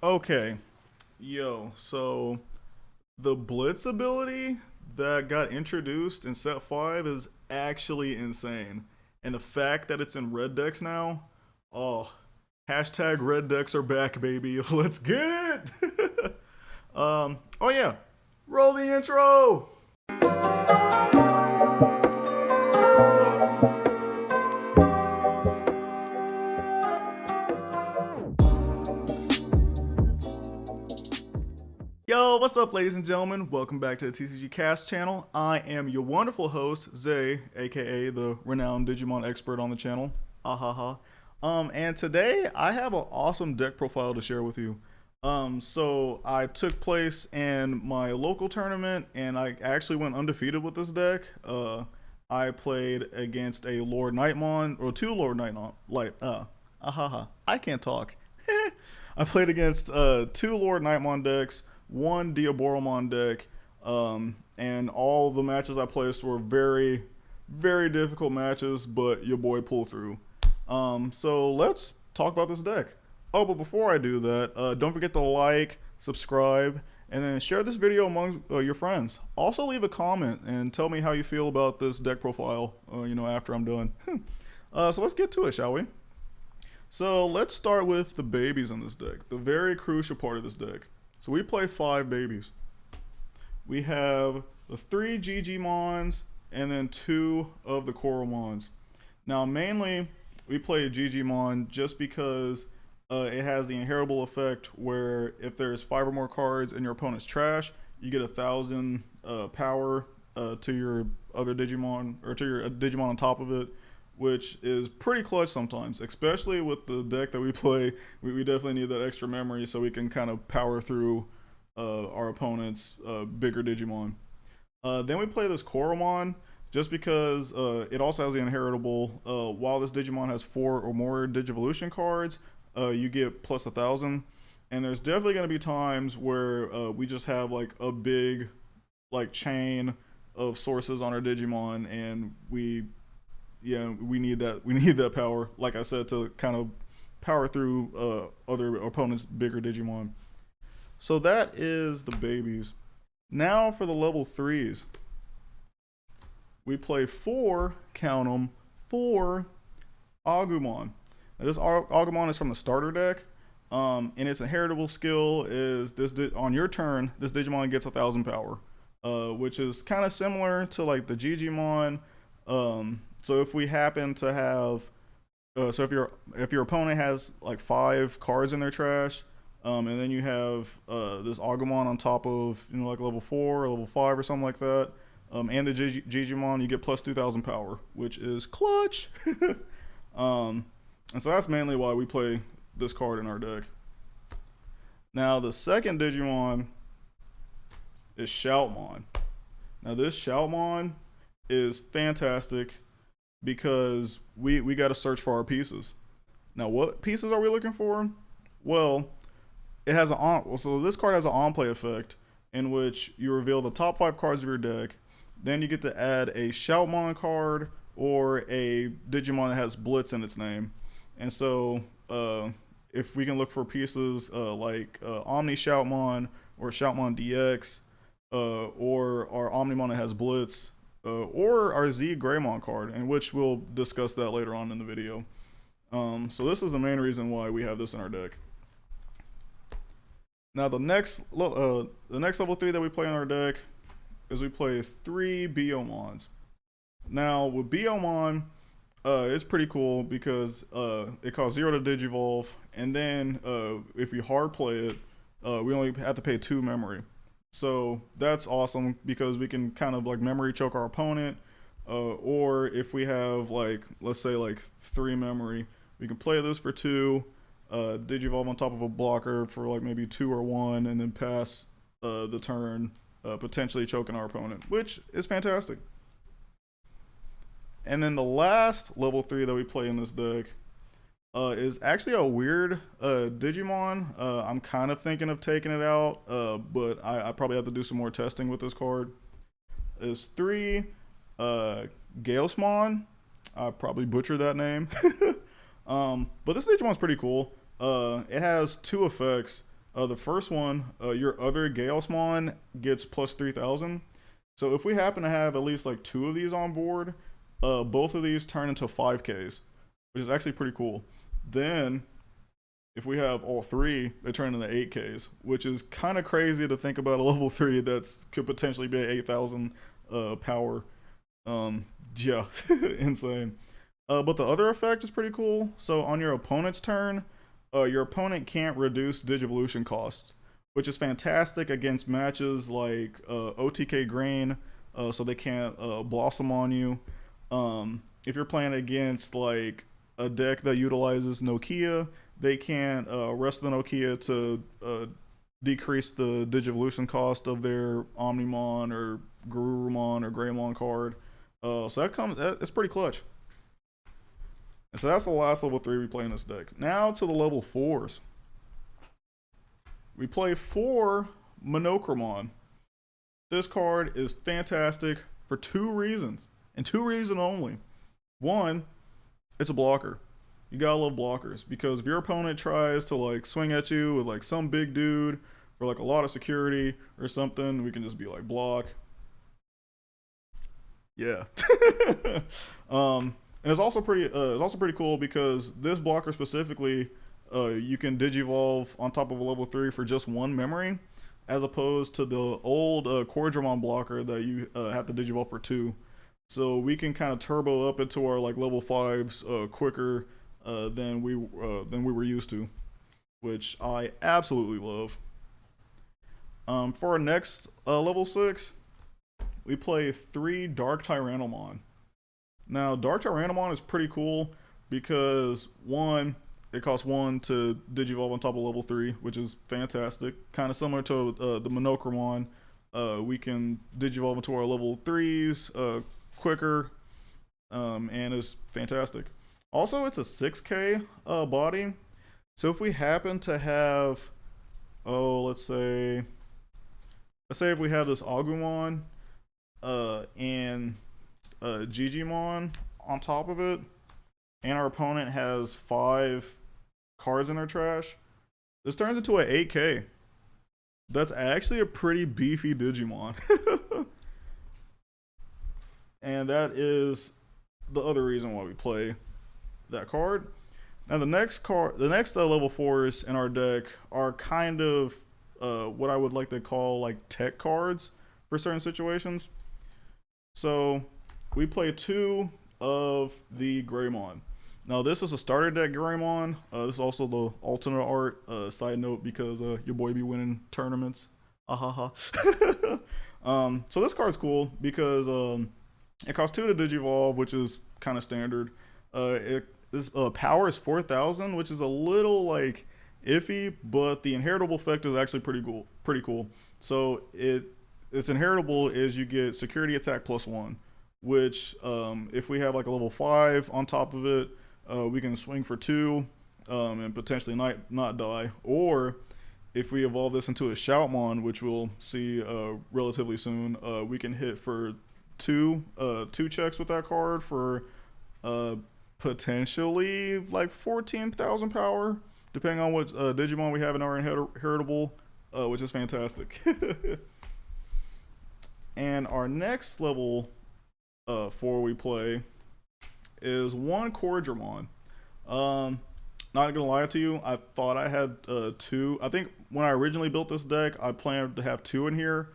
Okay, yo, so the Blitz ability that got introduced in set 5 is actually insane. And the fact that it's in red decks now, oh, hashtag red decks are back, baby. Let's get it! oh yeah, roll the intro! Yo, what's up, ladies and gentlemen? Welcome back to the TCG Cast channel. I am your wonderful host, Zay, aka the renowned Digimon expert on the channel. Ahaha. And today I have an awesome deck profile to share with you. So I took place in my local tournament, and I actually went undefeated with this deck. I played against a Lord Nightmon, or two Lord Nightmon, I can't talk. I played against two Lord Nightmon decks, one Diaboromon deck, and all the matches I placed were very, very difficult matches, but your boy pulled through. So let's talk about this deck. Oh, but before I do that, don't forget to like, subscribe, and then share this video among your friends. Also leave a comment and tell me how you feel about this deck profile, after I'm done. So let's get to it, shall we? So let's start with the babies in this deck, the very crucial part of this deck. So we play 5 babies. We have the 3 GGmons and then 2 of the Coralmons. Now mainly we play GGmon just because it has the inheritable effect where if there's 5 or more cards in your opponent's trash, you get 1,000 power to your other Digimon, or to your Digimon on top of it, which is pretty clutch sometimes, especially with the deck that we play. We definitely need that extra memory so we can kind of power through our opponent's bigger Digimon. Then we play this Coralmon just because it also has the inheritable. While this Digimon has 4 or more Digivolution cards, you get plus 1,000. And there's definitely going to be times where we just have like a big chain of sources on our Digimon, and we need that power, like I said, to kind of power through other opponents' bigger Digimon. So that is the babies. Now for the level 3s. We play 4, count them, 4 Agumon. Now this Agumon is from the starter deck, and its inheritable skill is on your turn, this Digimon gets 1,000 power, which is kind of similar to like the GGmon. So if we happen to have, so if your opponent has like 5 cards in their trash, and then you have this Agumon on top of like level 4 or level 5 or something like that, and the Digimon, you get plus 2,000 power, which is clutch. And so that's mainly why we play this card in our deck. Now the second Digimon is Shoutmon. Now this Shoutmon is fantastic because we got to search for our pieces. Now, what pieces are we looking for? Well, it has so this card has an on-play effect in which you reveal the top 5 cards of your deck. Then you get to add a Shoutmon card or a Digimon that has Blitz in its name. And so if we can look for pieces like Omni Shoutmon or Shoutmon DX, or our Omnimon that has Blitz, or our Z Greymon card, in which we'll discuss that later on in the video. So this is the main reason why we have this in our deck. Now the next level 3 that we play in our deck is we play 3 Biomons. Now with Biomon, it's pretty cool because it costs 0 to Digivolve, and then if you hard play it, we only have to pay 2 memory. So that's awesome because we can kind of like memory choke our opponent, or if we have let's say 3 memory, we can play this for 2, Digivolve on top of a blocker for like maybe 2 or 1, and then pass the turn, potentially choking our opponent, which is fantastic. And then the last level 3 that we play in this deck is actually a weird Digimon. I'm kind of thinking of taking it out, but I probably have to do some more testing with this card. It's 3 Galesmon. I probably butchered that name. But this Digimon's pretty cool. It has 2 effects. The first one, your other Galeosmon gets plus 3,000. So if we happen to have at least like two of these on board, both of these turn into 5Ks, which is actually pretty cool. Then if we have all three, they turn into 8Ks, which is kind of crazy to think about a level 3 that's could potentially be 8,000 power. Yeah, insane. But the other effect is pretty cool. So on your opponent's turn, your opponent can't reduce Digivolution cost, which is fantastic against matches like OTK Grain, so they can't Blossom on you. If you're playing against like a deck that utilizes Nokia, they can't rest the Nokia to decrease the Digivolution cost of their Omnimon or Garurumon or Greymon card. So it's pretty clutch. And so that's the last level 3 we play in this deck. Now to the level 4s. We play 4 Monochromon. This card is fantastic for 2 reasons, and 2 reasons only. One, it's a blocker. You gotta love blockers, because if your opponent tries to like swing at you with like some big dude for like a lot of security or something, we can just be like block. Yeah. And it's also pretty cool because this blocker specifically, you can digivolve on top of a level 3 for just 1 memory, as opposed to the old Cordramon blocker that you have to digivolve for 2. So we can kind of turbo up into our like level 5s quicker than we were used to, which I absolutely love. For our next level 6, we play 3 Dark Tyrannomon. Now, Dark Tyrannomon is pretty cool because, one, it costs 1 to digivolve on top of level 3, which is fantastic. Kind of similar to the Monochromon. We can digivolve into our level 3s quicker, and it's fantastic. Also, it's a 6K body. So if we happen to have, let's say if we have this Agumon and Gigimon on top of it, and our opponent has 5 cards in their trash, this turns into an 8K. That's actually a pretty beefy Digimon. And that is the other reason why we play that card. Now the next level 4s in our deck are kind of what I would like to call like tech cards for certain situations. So we play 2 of the Greymon. Now this is a starter deck Greymon. This is also the alternate art. Side note, because your boy be winning tournaments. So this card's cool because it costs 2 to digivolve, which is kind of standard. This power is 4,000, which is a little like iffy, but the inheritable effect is actually pretty cool. So its inheritable is you get security attack +1, which if we have like a level 5 on top of it, we can swing for 2 and potentially not die. Or if we evolve this into a Shoutmon, which we'll see relatively soon, we can hit for 2 checks with that card for potentially like 14,000 power, depending on what Digimon we have in our inheritable, which is fantastic. And our next level 4 we play is 1 Cordramon. Not gonna lie to you, I thought I had 2. I think when I originally built this deck, I planned to have 2 in here,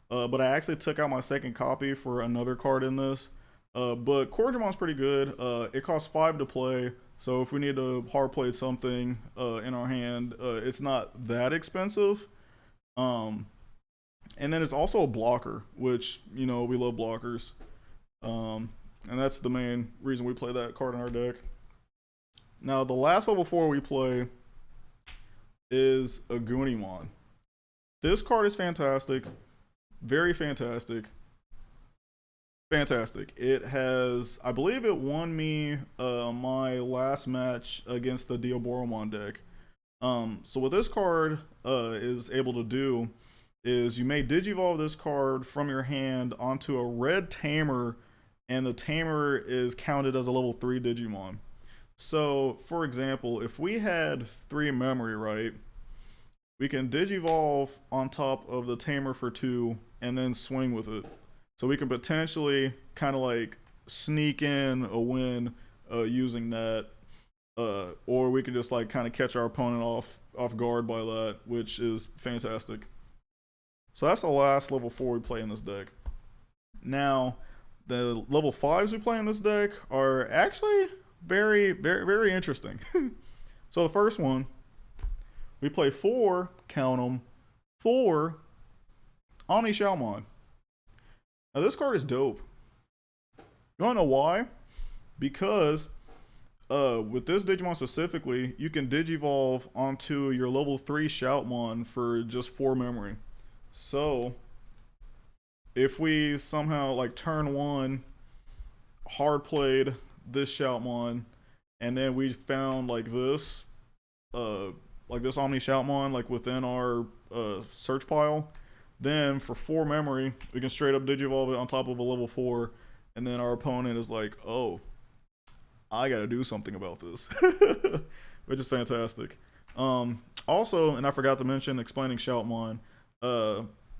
but I actually took out my second copy for another card in this. But Cordramon's pretty good. It costs 5 to play, so if we need to hard play something in our hand, it's not that expensive. And then it's also a blocker, which, you know, we love blockers. And that's the main reason we play that card in our deck. Now, the last level 4 we play is a Unimon. This card is fantastic. Very fantastic. Fantastic. It has, I believe it won me my last match against the Diaboromon deck. So what this card is able to do is you may digivolve this card from your hand onto a red tamer, and the tamer is counted as a level 3 Digimon. So, for example, if we had 3 memory, right, we can Digivolve on top of the Tamer for 2 and then swing with it. So we can potentially kind of like sneak in a win using that. Or we can just like kind of catch our opponent off guard by that, which is fantastic. So that's the last level 4 we play in this deck. Now, the level 5s we play in this deck are actually very, very, very interesting. So the first one, we play 4, count them, 4 Omni Shoutmon. Now this card is dope. You wanna know why? Because with this Digimon specifically, you can Digivolve onto your level 3 Shoutmon for just 4 memory. So if we somehow like turn 1 hard played this Shoutmon, and then we found like this Omni Shoutmon like within our search pile, then for 4 memory we can straight up Digivolve it on top of a level 4, and then our opponent is like, oh, I gotta do something about this. Which is fantastic. Also, and I forgot to mention explaining Shoutmon,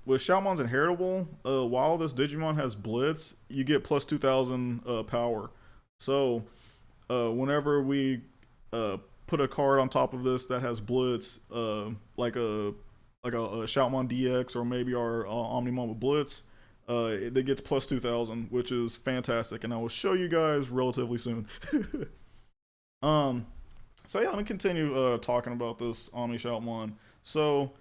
with Shoutmon's inheritable, while this Digimon has Blitz, you get plus 2000 power. So whenever we put a card on top of this that has Blitz, like a Shoutmon DX or maybe our Omnimon with Blitz, it gets plus 2000, which is fantastic, and I will show you guys relatively soon. So yeah, let me continue talking about this Omni Shoutmon. So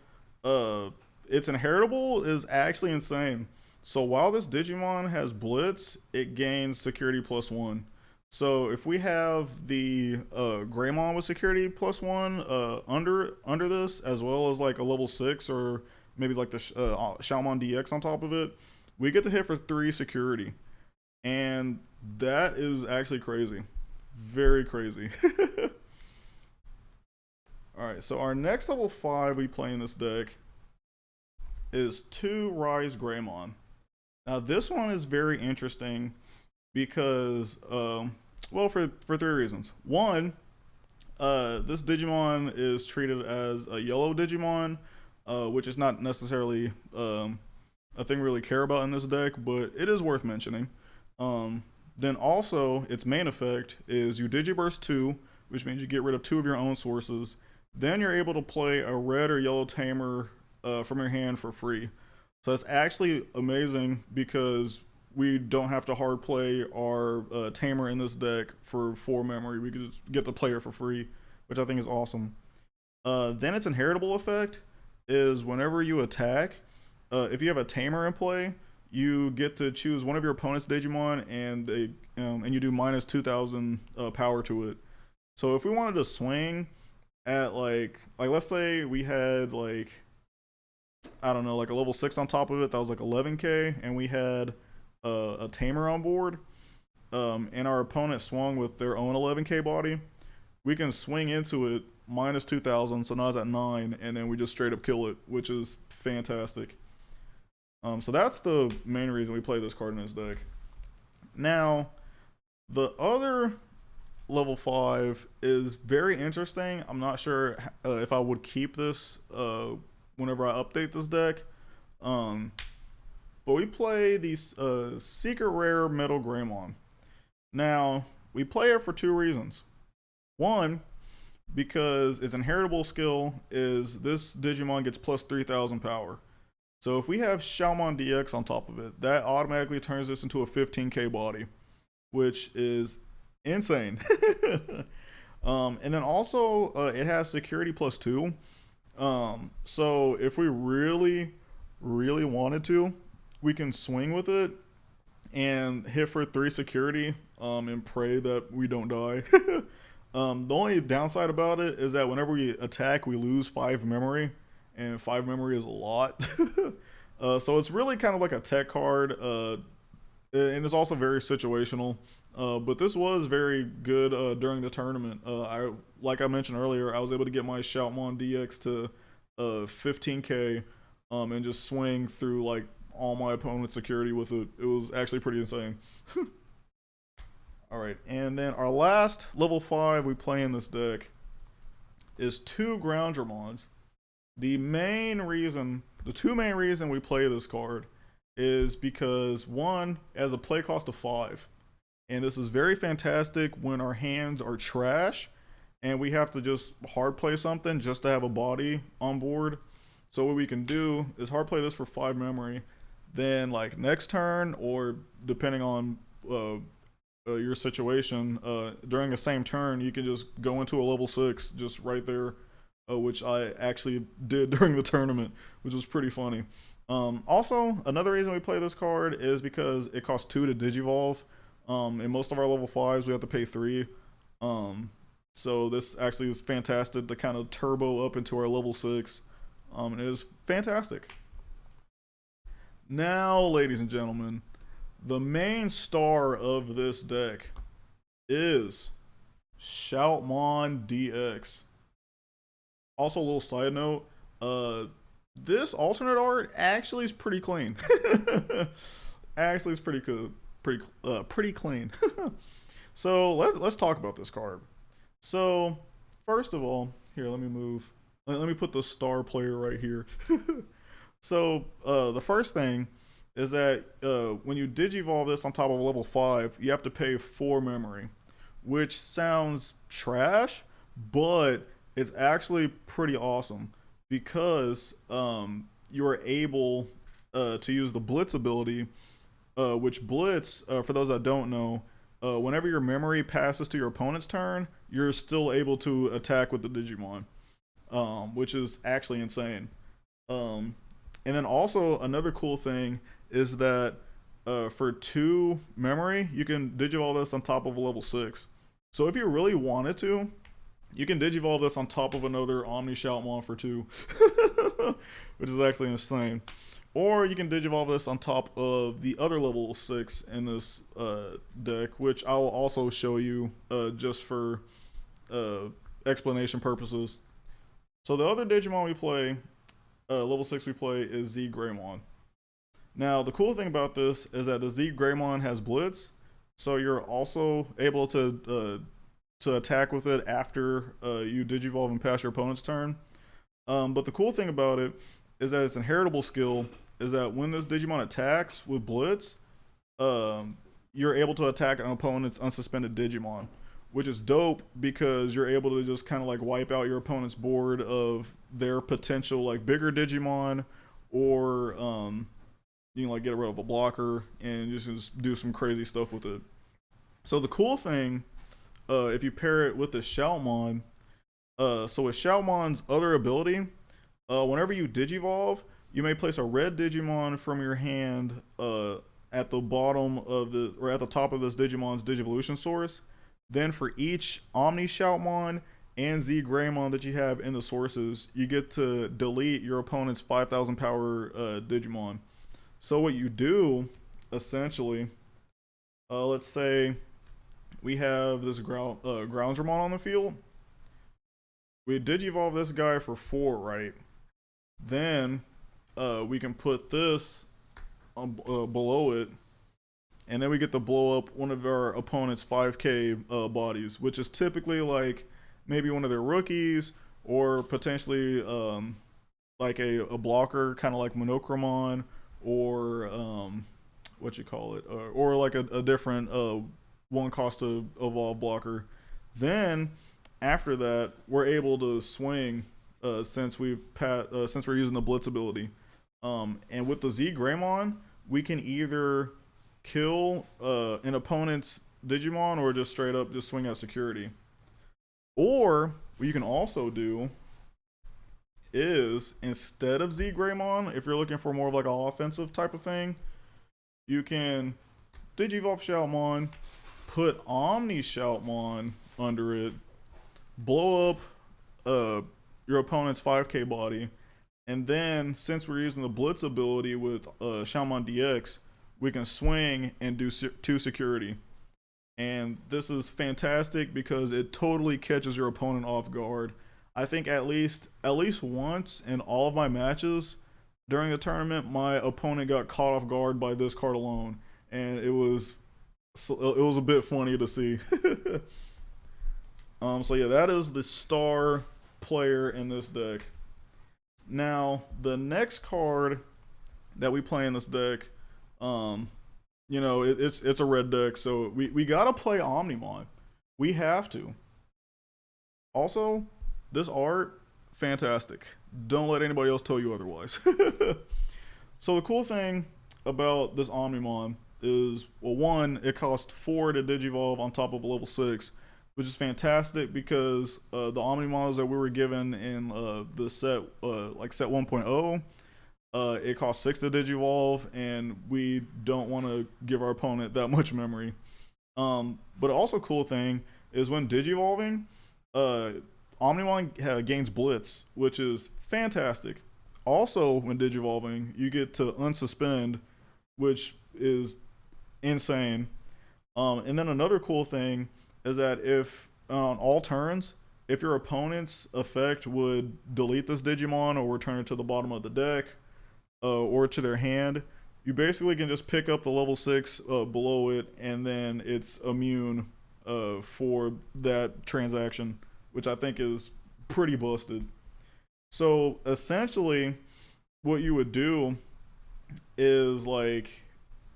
its inheritable is actually insane. So while this Digimon has Blitz, it gains security plus 1. So if we have the Greymon with security plus 1 under this, as well as like a level 6 or maybe like the Shoutmon DX on top of it, we get to hit for 3 security. And that is actually crazy. Very crazy. Alright, so our next level 5 we play in this deck is 2 Rise Greymon. Now this one is very interesting because, well, for 3 reasons. One, this Digimon is treated as a yellow Digimon, which is not necessarily a thing we really care about in this deck, but it is worth mentioning. Then also, its main effect is you Digiburst 2, which means you get rid of 2 of your own sources. Then you're able to play a red or yellow Tamer from your hand for free. So that's actually amazing because we don't have to hard play our Tamer in this deck for 4 memory. We could just get the player for free, which I think is awesome. Then its inheritable effect is whenever you attack, if you have a Tamer in play, you get to choose one of your opponent's Digimon, and you do minus 2000 power to it. So if we wanted to swing at like let's say we had like, I don't know, like a level 6 on top of it that was like 11k, and we had a Tamer on board, and our opponent swung with their own 11k body, we can swing into it minus 2000, so now it's at 9, and then we just straight up kill it, which is fantastic. So that's the main reason we play this card in this deck. Now, the other level 5 is very interesting. I'm not sure if I would keep this whenever I update this deck. But we play these secret rare metal Greymon. Now, we play it for 2 reasons. One, because its inheritable skill is this Digimon gets plus 3000 power. So if we have Shoutmon DX on top of it, that automatically turns this into a 15k body, which is insane. And then also it has security plus 2. So if we really wanted to, we can swing with it and hit for 3 security and pray that we don't die. The only downside about it is that whenever we attack, we lose 5 memory, and 5 memory is a lot. So it's really kind of like a tech card, and it's also very situational. But this was very good during the tournament. Like I mentioned earlier, I was able to get my Shoutmon DX to 15k and just swing through like all my opponent's security with it. It was actually pretty insane. Alright, and then our last level 5 we play in this deck is 2 Groundramons. The two main reason we play this card is because one, as a play cost of 5, and this is very fantastic when our hands are trash and we have to just hard play something just to have a body on board. So what we can do is hard play this for 5 memory. Then like next turn, or depending on your situation, during the same turn, you can just go into a level 6 just right there, which I actually did during the tournament, which was pretty funny. Also, another reason we play this card is because it costs 2 to digivolve. In most of our level 5s, we have to pay 3. So this actually is fantastic to kind of turbo up into our level 6. It is fantastic. Now, ladies and gentlemen, the main star of this deck is Shoutmon DX. Also, a little side note, this alternate art actually is pretty clean. Actually, it's pretty good, pretty clean. So let's talk about this card. So first of all, here, let me put the star player right here. So the first thing is that when you digivolve this on top of level 5, you have to pay 4 memory, which sounds trash, but it's actually pretty awesome because you are able to use the Blitz ability, which Blitz, for those that don't know, whenever your memory passes to your opponent's turn, you're still able to attack with the Digimon, which is actually insane. And then also another cool thing is that for 2 memory, you can digivolve this on top of a level 6. So if you really wanted to, you can digivolve this on top of another Omni Shoutmon for 2, which is actually insane. Or you can digivolve this on top of the other level 6 in this deck, which I will also show you just for explanation purposes. So the other Digimon we play, level 6 we play, is Z Greymon. Now the cool thing about this is that the Z Greymon has Blitz, so you're also able to attack with it after you digivolve and pass your opponent's turn. But the cool thing about it is that its inheritable skill is that when this Digimon attacks with Blitz, you're able to attack an opponent's unsuspended Digimon, which is dope because you're able to just kind of like wipe out your opponent's board of their potential like bigger Digimon, or you can like get rid of a blocker and just do some crazy stuff with it. So the cool thing, if you pair it with the Shoutmon, so with Shoutmon's other ability, whenever you digivolve, you may place a red Digimon from your hand at the bottom of or at the top of this Digimon's Digivolution source. Then for each Omni Shoutmon and Z Greymon that you have in the sources, you get to delete your opponent's 5,000 power Digimon. So what you do, essentially, let's say we have this Groundramon on the field. We digivolve this guy for 4, right? Then we can put this below it, and then we get to blow up one of our opponent's 5k bodies, which is typically like maybe one of their rookies, or potentially like a blocker, kind of like Monochromon, or what you call it, or like a different 1 cost to evolve blocker. Then after that, we're able to swing since we're using the Blitz ability. And with the Z Greymon, we can either kill an opponent's Digimon or just straight up just swing at security. Or what you can also do is, instead of Z Greymon, if you're looking for more of like an offensive type of thing, you can digivolve Shoutmon, put Omni Shoutmon under it, blow up your opponent's 5k body, and then since we're using the Blitz ability with Shoutmon DX, we can swing and do 2 security. And this is fantastic because it totally catches your opponent off guard. I think at least once in all of my matches during the tournament, my opponent got caught off guard by this card alone, and it was a bit funny to see. So yeah, that is the star player in this deck. Now, the next card that we play in this deck, it's a red deck, so we gotta play Omnimon. We have to. Also, this art, fantastic. Don't let anybody else tell you otherwise. So the cool thing about this Omnimon is, well, one, it costs 4 to digivolve on top of a level 6, which is fantastic because the Omnimons that we were given in the set, like set 1.0, it costs 6 to digivolve, and we don't want to give our opponent that much memory. But also cool thing is when digivolving, Omnimon gains Blitz, which is fantastic. Also, when digivolving, you get to unsuspend, which is insane. And then another cool thing is that if on all turns, if your opponent's effect would delete this Digimon or return it to the bottom of the deck or to their hand, you basically can just pick up the level 6 below it, and then it's immune for that transaction, which I think is pretty busted. So essentially, what you would do is, like,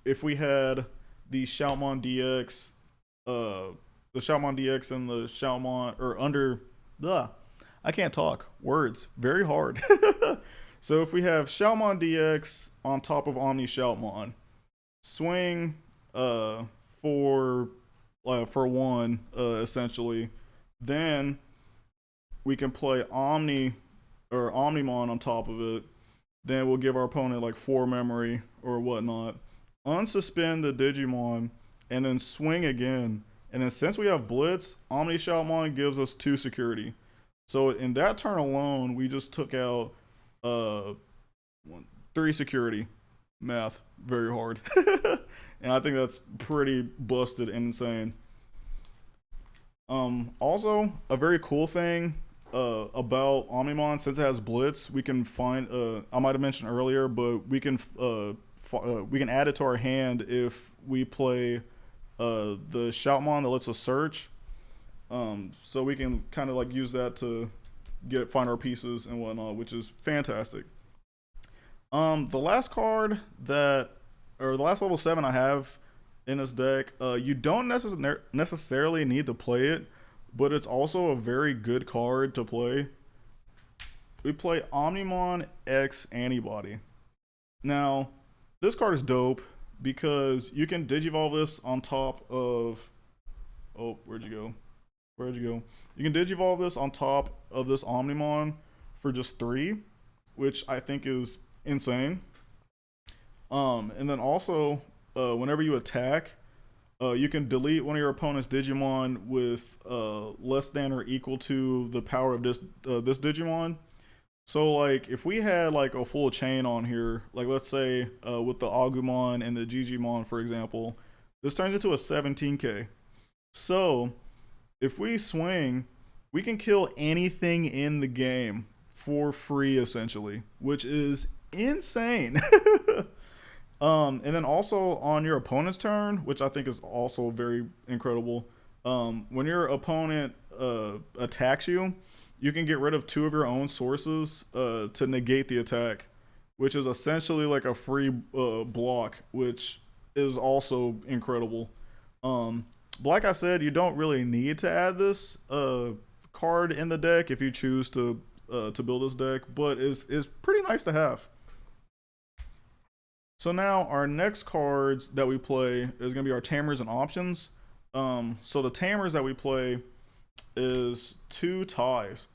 if we had the Shoutmon DX, and the Shoutmon, or under, I can't talk words, very hard. So if we have Shoutmon DX on top of Omni Shoutmon, swing for 1 essentially, then we can play Omnimon on top of it. Then we'll give our opponent like 4 memory or whatnot. Unsuspend the Digimon and then swing again. And then since we have Blitz, Omni Shoutmon gives us 2 security. So in that turn alone, we just took out 3 security. Math, very hard. And I think that's pretty busted and insane. Also, a very cool thing about Omnimon, since it has Blitz, we can find, I might have mentioned earlier, but we can add it to our hand if we play the Shoutmon that lets us search. So we can kind of like use that to find our pieces and whatnot, which is fantastic. The last card the last level 7 I have in this deck, you don't necessarily need to play it, but it's also a very good card to play. We play Omnimon X Antibody. Now, this card is dope because you can digivolve this on top of, where'd you go? You can digivolve this on top of this Omnimon for just 3, which I think is insane. And then also, whenever you attack, you can delete one of your opponent's Digimon with less than or equal to the power of this Digimon. So like if we had like a full chain on here, like let's say with the Agumon and the Gigimon, for example, this turns into a 17k. So if we swing, we can kill anything in the game for free essentially, which is insane. And then also on your opponent's turn, which I think is also very incredible, when your opponent attacks you, you can get rid of 2 of your own sources to negate the attack, which is essentially like a free block, which is also incredible. But like I said, you don't really need to add this card in the deck if you choose to build this deck, but it's pretty nice to have. So now our next cards that we play is going to be our Tamers and options. So the Tamers that we play is 2 ties.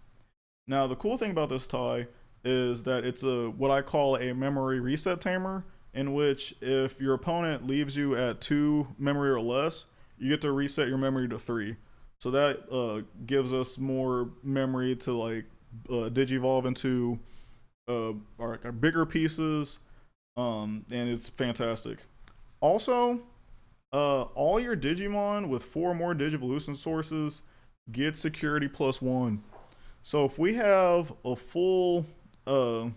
Now the cool thing about this tie is that it's what I call a memory reset tamer, in which if your opponent leaves you at 2 memory or less, you get to reset your memory to 3. So that gives us more memory to like digivolve into our bigger pieces. And it's fantastic. Also, all your Digimon with 4 more Digivolution sources get security +1. So if we have a full chain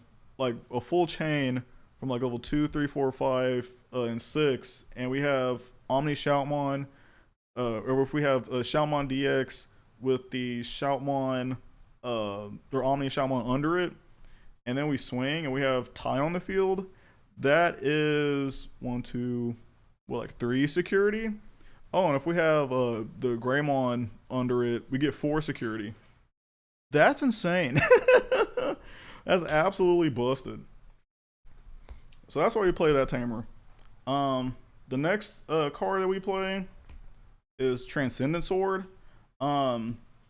from like level 2, 3, 4, 5, and 6, and we have Omni Shoutmon, or if we have Shoutmon DX with the Shoutmon or Omni Shoutmon under it, and then we swing and we have Ty on the field, that is 1, 2, well, like 3 security. Oh, and if we have the Greymon under it, we get 4 security. That's insane. That's absolutely busted. So that's why we play that tamer. The next card that we play is Transcendent Sword.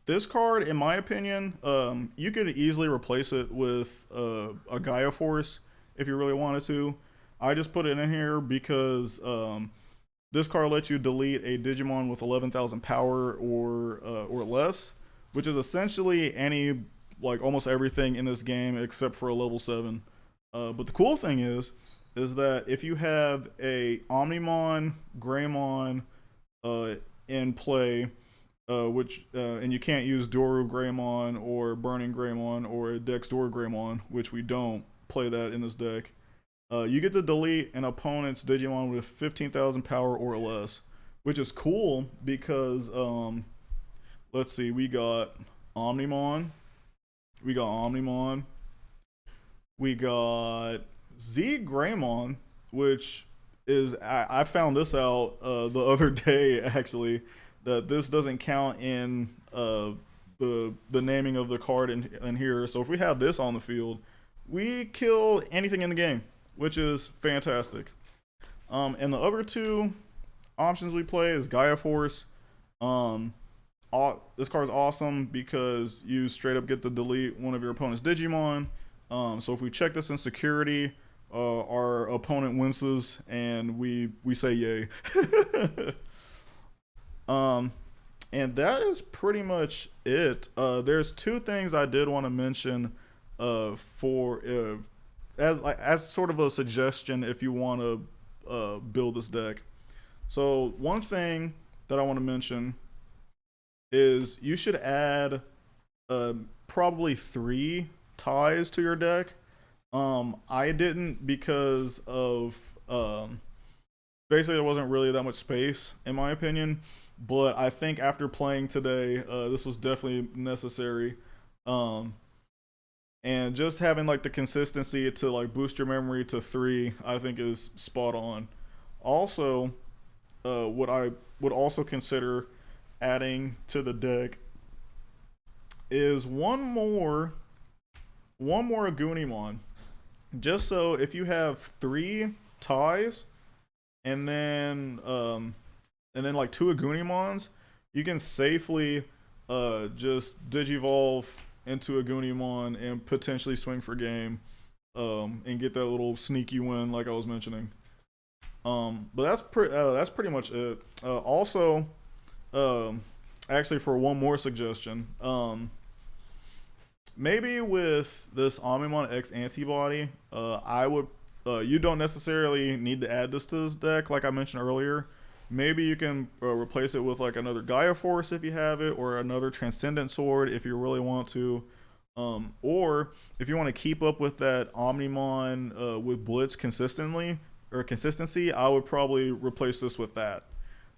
This card, in my opinion, you could easily replace it with a Gaia Force if you really wanted to. I just put it in here because this card lets you delete a Digimon with 11,000 power or less, which is essentially any, like, almost everything in this game except for a level 7. But the cool thing is that if you have a Omnimon, Greymon in play, and you can't use Doru Greymon or Burning Greymon or Dex Doru Greymon, which we don't play that in this deck, you get to delete an opponent's Digimon with 15,000 power or less, which is cool because, let's see, we got Omnimon, we got Z Greymon, which is, I found this out the other day actually, that this doesn't count in the naming of the card in here. So if we have this on the field, we kill anything in the game, which is fantastic. And the other 2 options we play is Gaia Force. This card is awesome because you straight up get to delete one of your opponent's Digimon. So if we check this in security, our opponent winces and we say yay. And that is pretty much it. There's 2 things I did want to mention as sort of a suggestion if you want to build this deck. So one thing that I want to mention is you should add probably 3 ties to your deck. I didn't because of basically there wasn't really that much space in my opinion, but I think after playing today, this was definitely necessary. And just having like the consistency to like boost your memory to 3, I think is spot on. Also, what I would also consider adding to the deck is one more Agunimon. Just so if you have 3 ties and then like 2 Agunimons, you can safely just Digivolve into Agunimon and potentially swing for game and get that little sneaky win like I was mentioning. But that's pretty much it. Also, actually for one more suggestion, maybe with this Omnimon X Antibody, I would you don't necessarily need to add this to this deck like I mentioned earlier. Maybe you can replace it with like another Gaia Force if you have it, or another Transcendent Sword if you really want to. Or if you want to keep up with that Omnimon with Blitz consistency, I would probably replace this with that.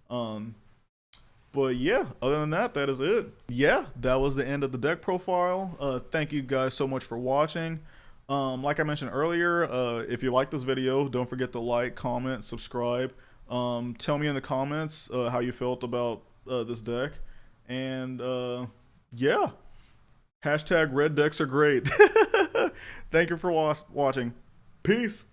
But yeah, other than that, that is it. Yeah, that was the end of the deck profile. Thank you guys so much for watching. Like I mentioned earlier, if you like this video, don't forget to like, comment, subscribe. Tell me in the comments how you felt about this deck. And yeah, hashtag red decks are great. Thank you for watching. Peace.